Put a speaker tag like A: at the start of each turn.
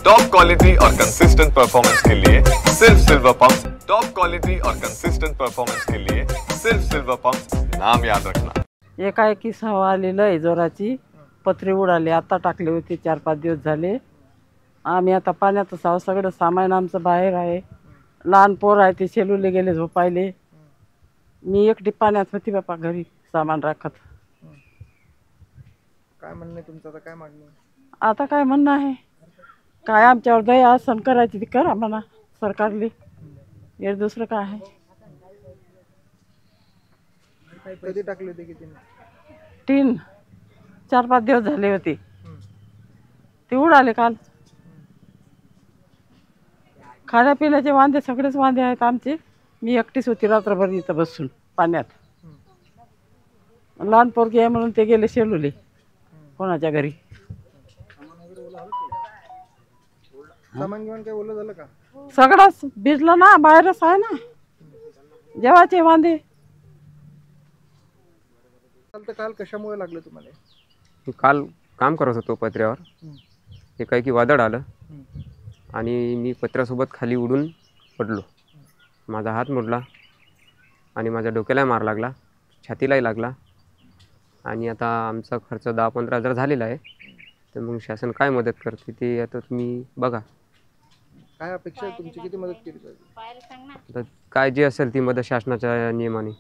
A: Top quality और consistent performance के लिए सिर्फ सिल्वर पंप। टॉप क्वालिटी और कंसिस्टेंट परफॉर्मेंस के लिए सिर्फ सिल्वर पंप, नाम याद रखना।
B: एकाएकी हवा आलेलं आहे जोराची, पत्रे उडाले, आता टाकले होते 4-5 दिवस झाले। आम्ही आता पाण्यातच आहोत, सगळं सामान आमचं बाहेर आहे। लहान पोर आहे ते शेलूले गेले झोपायले, मी एकटी पाण्यात होती बापा घरी सामान राखत।
C: काय म्हणणं आहे तुमचं, आता काय मागणी आहे?
B: आता काय म्हणणं आहे, काय आमच्यावर दया आसन करायची ती करा म्हणा सरकारले, हे दुसरं काय आहे।
C: कधी टाकले होते किती?
B: 4-5 दिवस झाले होते, ते उडाले काल। खाण्यापिण्याचे वांदे सगळेच वांदे आहेत आमचे। मी एकटीच होती रात्रभर इथं बसून पाण्यात। लहान पोरगी आहे म्हणून ते गेले शेलूले कोणाच्या घरी।
C: सामान घेऊन काय ओलं झालं का?
B: सगळंच भिजलं ना, बाहेरच आहे ना जेवायचे वांदे।
C: काल कशामुळे लागलं तुम्हाला?
D: काल काम करत होतो पत्र्यावर, एकाएकी वादळ आलं आणि मी पत्र्यासोबत खाली उडून पडलो। माझा हात मोडला आणि माझ्या डोक्यालाही मार लागला, छातीलाही लागला आणि आता आमचा खर्च 10-15 हजार झालेला आहे। तर मग शासन काय मदत करते ते आता तुम्ही बघा।
C: काय अपेक्षा आहे तुमची, किती मदत केली पाहिजे?
D: आता काय जे असेल ती मदत शासनाच्या नियमाने।